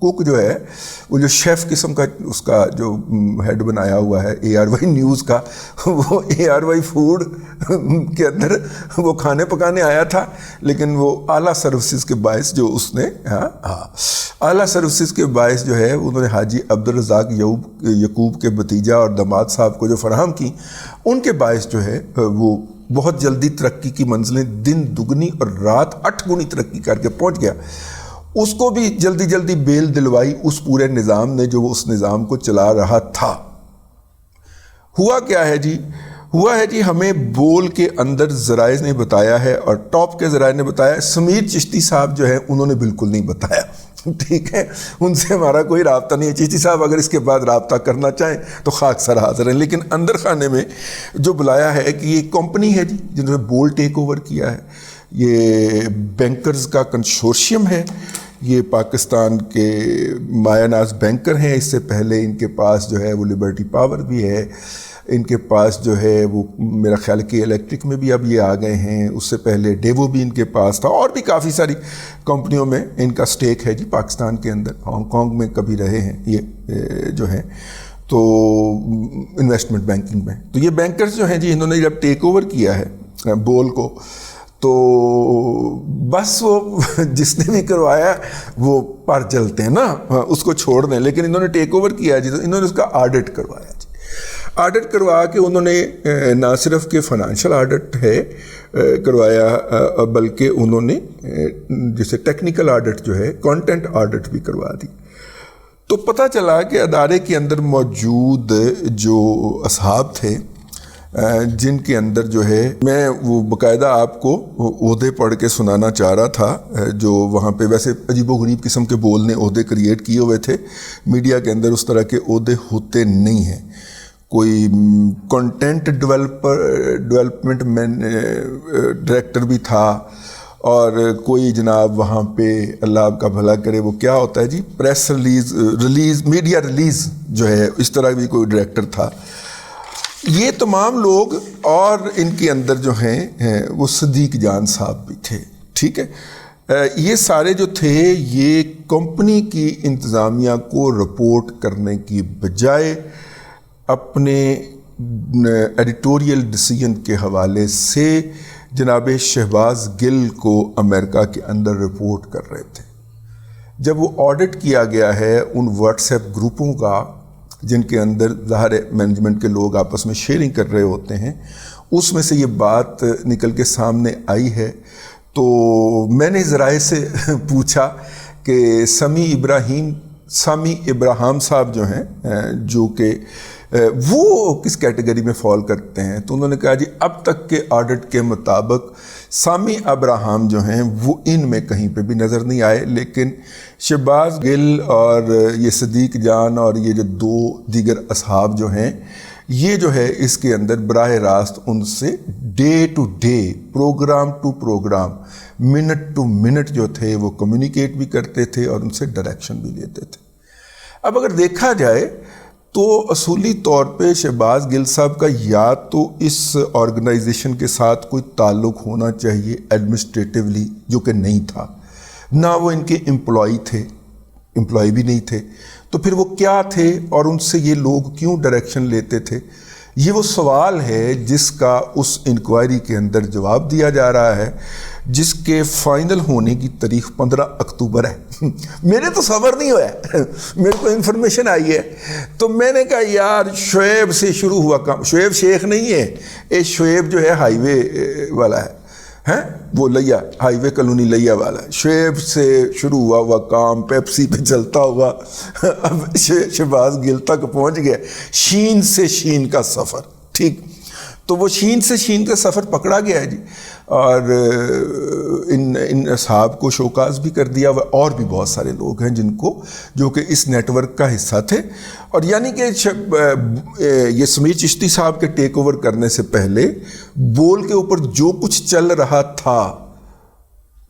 کوک جو ہے وہ جو شیف قسم کا اس کا جو ہیڈ بنایا ہوا ہے ARY نیوز کا، وہ ARY فوڈ کے اندر وہ کھانے پکانے آیا تھا، لیکن وہ اعلیٰ سروسز کے باعث جو اس نے اعلیٰ سروسز کے باعث جو ہے انہوں نے حاجی عبدالرزاق یعقوب کے بھتیجا اور داماد صاحب کو جو فراہم کی، ان کے باعث جو ہے وہ بہت جلدی ترقی کی منزلیں دن دگنی اور رات 8 گنی ترقی کر کے پہنچ گیا۔ اس کو بھی جلدی جلدی بیل دلوائی اس پورے نظام نے جو اس نظام کو چلا رہا تھا۔ ہوا کیا ہے جی؟ ہوا ہے جی ہمیں بول کے اندر ذرائع نے بتایا ہے اور ٹاپ کے ذرائع نے بتایا، سمیر چشتی صاحب جو ہے انہوں نے بالکل نہیں بتایا، ٹھیک ہے، ان سے ہمارا کوئی رابطہ نہیں ہے۔ چشتی صاحب اگر اس کے بعد رابطہ کرنا چاہیں تو خاک سر حاضر ہیں، لیکن اندر خانے میں جو بلایا ہے کہ یہ کمپنی ہے جی جنہوں نے بول ٹیک اوور کیا ہے، یہ بینکرز کا کنسورشیم ہے، یہ پاکستان کے مایہ ناز بینکر ہیں، اس سے پہلے ان کے پاس جو ہے وہ لبرٹی پاور بھی ہے، ان کے پاس جو ہے وہ میرا خیال کہ الیکٹرک میں بھی اب یہ آ گئے ہیں، اس سے پہلے ڈیوو بھی ان کے پاس تھا، اور بھی کافی ساری کمپنیوں میں ان کا سٹیک ہے جی پاکستان کے اندر، ہانگ کانگ میں کبھی رہے ہیں یہ جو ہیں، تو انویسٹمنٹ بینکنگ میں۔ تو یہ بینکرز جو ہیں جی انہوں نے جب ٹیک اوور کیا ہے بول کو، تو بس وہ جس نے بھی کروایا وہ پر چلتے ہیں نا، اس کو چھوڑ دیں، لیکن انہوں نے ٹیک اوور کیا جی تو انہوں نے اس کا آڈٹ کروایا جی، آڈٹ کروا کے انہوں نے نہ صرف کہ فائنینشیل آڈٹ ہے کروایا، بلکہ انہوں نے جیسے ٹیکنیکل آڈٹ جو ہے کانٹینٹ آڈٹ بھی کروا دی۔ تو پتہ چلا کہ ادارے کے اندر موجود جو اصحاب تھے جن کے اندر جو ہے، میں وہ باقاعدہ آپ کو عہدے پڑھ کے سنانا چاہ رہا تھا، جو وہاں پہ ویسے عجیب و غریب قسم کے بول نے عہدے کریٹ کیے ہوئے تھے، میڈیا کے اندر اس طرح کے عہدے ہوتے نہیں ہیں۔ کوئی کنٹینٹ ڈیولپمنٹ ڈائریکٹر بھی تھا، اور کوئی جناب وہاں پہ اللہ آپ کا بھلا کرے وہ کیا ہوتا ہے جی پریس ریلیز میڈیا ریلیز جو ہے، اس طرح بھی کوئی ڈائریکٹر تھا۔ یہ تمام لوگ اور ان کے اندر جو ہیں وہ صدیق جان صاحب بھی تھے، ٹھیک ہے۔ یہ سارے جو تھے یہ کمپنی کی انتظامیہ کو رپورٹ کرنے کی بجائے اپنے ایڈیٹوریل ڈیسیژن کے حوالے سے جناب شہباز گل کو امریکہ کے اندر رپورٹ کر رہے تھے۔ جب وہ آڈٹ کیا گیا ہے ان واٹس ایپ گروپوں کا جن کے اندر ظاہر مینجمنٹ کے لوگ آپس میں شیئرنگ کر رہے ہوتے ہیں، اس میں سے یہ بات نکل کے سامنے آئی ہے، تو میں نے ذرائع سے پوچھا کہ سامی ابراہیم صاحب جو ہیں جو کہ وہ کس کیٹیگری میں فال کرتے ہیں، تو انہوں نے کہا جی اب تک کے آڈٹ کے مطابق سامی ابراہیم جو ہیں وہ ان میں کہیں پہ بھی نظر نہیں آئے، لیکن شہباز گل اور یہ صدیق جان اور یہ جو 2 دیگر اصحاب جو ہیں، یہ جو ہے اس کے اندر براہ راست ان سے day to day, program to program, minute to minute جو تھے وہ کمیونیکیٹ بھی کرتے تھے اور ان سے ڈائریکشن بھی لیتے تھے۔ اب اگر دیکھا جائے تو اصولی طور پہ شہباز گل صاحب کا یا تو اس آرگنائزیشن کے ساتھ کوئی تعلق ہونا چاہیے ایڈمنسٹریٹیولی، جو کہ نہیں تھا، نہ وہ ان کے امپلائی بھی نہیں تھے، تو پھر وہ کیا تھے اور ان سے یہ لوگ کیوں ڈائریکشن لیتے تھے؟ یہ وہ سوال ہے جس کا اس انکوائری کے اندر جواب دیا جا رہا ہے، جس کے فائنل ہونے کی تاریخ 15 اکتوبر ہے۔ میرے تو صبر نہیں ہوا، میرے کو انفارمیشن آئی ہے تو میں نے کہا یار شعیب سے شروع ہوا کام، شعیب شیخ نہیں ہے، یہ شعیب جو ہے ہائی وے والا ہے، وہ لیا ہائی وے کالونی لیا والا، شعیب سے شروع ہوا کام، پیپسی پہ چلتا ہوا اب شہباز گل تک پہنچ گیا، شین سے شین کا سفر، ٹھیک، تو وہ شین سے شین کا سفر پکڑا گیا ہے جی، اور ان اصحاب کو شوکاز بھی کر دیا، اور بھی بہت سارے لوگ ہیں جن کو جو کہ اس نیٹ ورک کا حصہ تھے، اور یعنی کہ یہ سمیر چشتی صاحب کے ٹیک اوور کرنے سے پہلے بول کے اوپر جو کچھ چل رہا تھا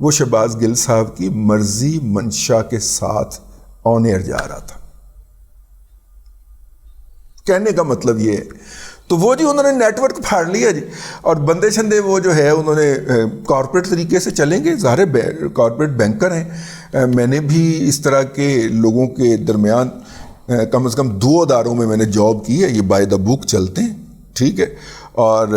وہ شہباز گل صاحب کی مرضی منشا کے ساتھ آن ایئر جا رہا تھا۔ کہنے کا مطلب یہ ہے، تو وہ جی انہوں نے نیٹ ورک پھاڑ لیا جی، اور بندے چھندے وہ جو ہے انہوں نے کارپوریٹ طریقے سے چلیں گے، ظاہر کارپوریٹ بینکر ہیں، میں نے بھی اس طرح کے لوگوں کے درمیان کم از کم 2 اداروں میں میں نے جاب کی ہے. یہ بائی دا بک چلتے ہیں, ٹھیک ہے, اور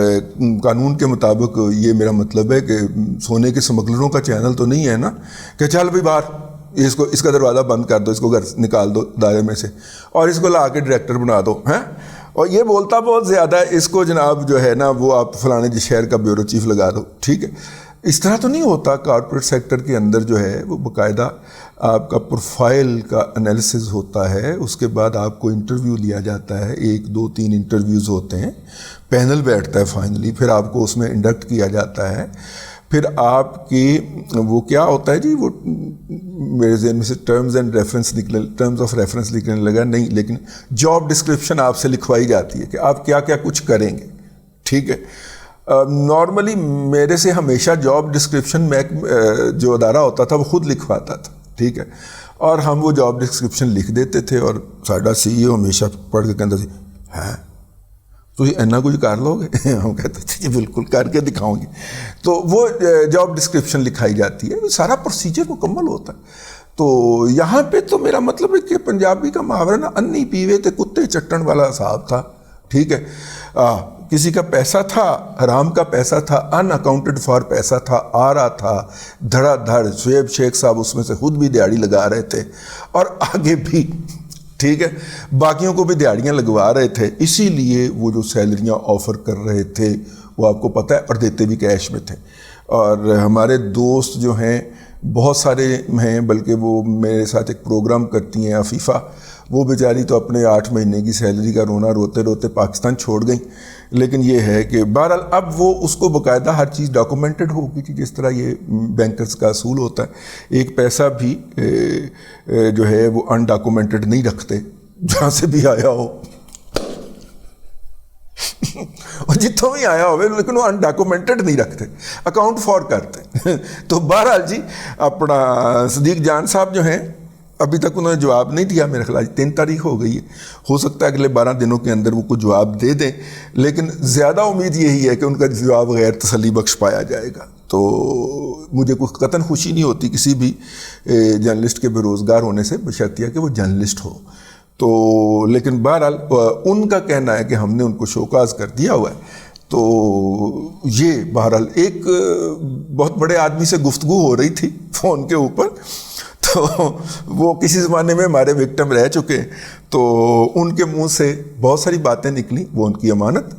قانون کے مطابق یہ میرا مطلب ہے کہ سونے کے سمگلروں کا چینل تو نہیں ہے نا کہ چل بھائی باہر اس کا دروازہ بند کر دو, اس کو گھر نکال دو دائرے میں سے اور اس کو لا کے ڈائریکٹر بنا دو ہیں, اور یہ بولتا بہت زیادہ ہے, اس کو جناب جو ہے نا وہ آپ فلانے شہر کا بیورو چیف لگا دو, ٹھیک ہے. اس طرح تو نہیں ہوتا. کارپوریٹ سیکٹر کے اندر جو ہے وہ باقاعدہ آپ کا پروفائل کا انالیسز ہوتا ہے, اس کے بعد آپ کو انٹرویو لیا جاتا ہے, 1 2 3 انٹرویوز ہوتے ہیں, پینل بیٹھتا ہے فائنلی, پھر آپ کو اس میں انڈکٹ کیا جاتا ہے. پھر آپ کی وہ کیا ہوتا ہے جی, وہ میرے ذہن میں سے ٹرمز آف ریفرنس نکلنے لگا نہیں, لیکن جاب ڈسکرپشن آپ سے لکھوائی جاتی ہے کہ آپ کیا کیا کچھ کریں گے, ٹھیک ہے. نارملی میرے سے ہمیشہ جاب ڈسکرپشن میں جو ادارہ ہوتا تھا وہ خود لکھواتا تھا, ٹھیک ہے, اور ہم وہ جاب ڈسکرپشن لکھ دیتے تھے, اور ساڈا CEO ہمیشہ پڑھ کے کہتا تھی ہے تو یہ اینا کچھ کر لو گے, ہم کہتے تھے جی بالکل کر کے دکھاؤں گی. تو وہ جاب ڈسکرپشن لکھائی جاتی ہے, سارا پروسیجر مکمل ہوتا ہے. تو یہاں پہ تو میرا مطلب ہے کہ پنجابی کا محاورہ نا انی پیوے تے کتے چٹن والا حساب تھا, ٹھیک ہے. کسی کا پیسہ تھا, حرام کا پیسہ تھا, ان اکاؤنٹڈ فار پیسہ تھا, آ رہا تھا دھڑا دھڑ. شعیب شیخ صاحب اس میں سے خود بھی دیہڑی لگا رہے تھے اور آگے بھی, ٹھیک ہے, باقیوں کو بھی دیہڑیاں لگوا رہے تھے. اسی لیے وہ جو سیلریاں آفر کر رہے تھے وہ آپ کو پتہ ہے, اور دیتے بھی کیش میں تھے. اور ہمارے دوست جو ہیں بہت سارے ہیں, بلکہ وہ میرے ساتھ ایک پروگرام کرتی ہیں عفیفہ, وہ بیچاری تو اپنے 8 مہینے کی سیلری کا رونا روتے روتے پاکستان چھوڑ گئیں. لیکن یہ ہے کہ بہرحال اب وہ اس کو باقاعدہ ہر چیز ڈاکومنٹڈ ہوگی کہ جس طرح یہ بینکرز کا اصول ہوتا ہے, ایک پیسہ بھی جو ہے وہ ان ڈاکومنٹڈ نہیں رکھتے, جہاں سے بھی آیا ہو اور جتوں بھی آیا ہوئے, لیکن وہ ان ڈاکومنٹڈ نہیں رکھتے, اکاؤنٹ فار کرتے. تو بہرحال جی اپنا صدیق جان صاحب جو ہیں ابھی تک انہوں نے جواب نہیں دیا. میرے خیال 3 تاریخ ہو گئی ہے, ہو سکتا ہے اگلے 12 دنوں کے اندر وہ کوئی جواب دے دیں, لیکن زیادہ امید یہی ہے کہ ان کا جواب غیر تسلی بخش پایا جائے گا. تو مجھے کوئی قطعاً خوشی نہیں ہوتی کسی بھی جرنلسٹ کے بے روزگار ہونے سے, بشرطیہ کہ وہ جرنلسٹ ہو. تو لیکن بہرحال ان کا کہنا ہے کہ ہم نے ان کو شوکاز کر دیا ہوا ہے. تو یہ بہرحال ایک بہت بڑے آدمی سے گفتگو ہو رہی تھی فون کے اوپر, تو وہ کسی زمانے میں ہمارے وکٹم رہ چکے, تو ان کے منہ سے بہت ساری باتیں نکلیں, وہ ان کی امانت.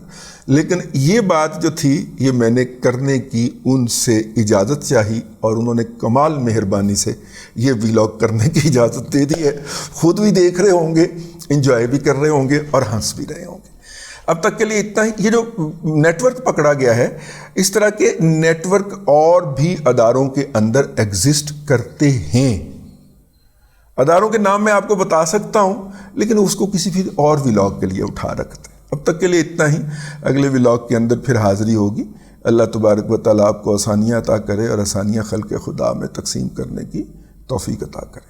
لیکن یہ بات جو تھی یہ میں نے کرنے کی ان سے اجازت چاہی, اور انہوں نے کمال مہربانی سے یہ ولاگ کرنے کی اجازت دے دی ہے. خود بھی دیکھ رہے ہوں گے, انجوائے بھی کر رہے ہوں گے اور ہنس بھی رہے ہوں گے. اب تک کے لیے اتنا ہی. یہ جو نیٹ ورک پکڑا گیا ہے, اس طرح کے نیٹ ورک اور بھی اداروں کے اندر ایگزسٹ کرتے ہیں. اداروں کے نام میں آپ کو بتا سکتا ہوں, لیکن اس کو کسی بھی اور ولاگ کے لیے اٹھا رکھتے ہیں. اب تک کے لیے اتنا ہی. اگلے ولاگ کے اندر پھر حاضری ہوگی. اللہ تبارک و تعالیٰ آپ کو آسانیاں عطا کرے اور آسانیاں خلق خدا میں تقسیم کرنے کی توفیق عطا کرے.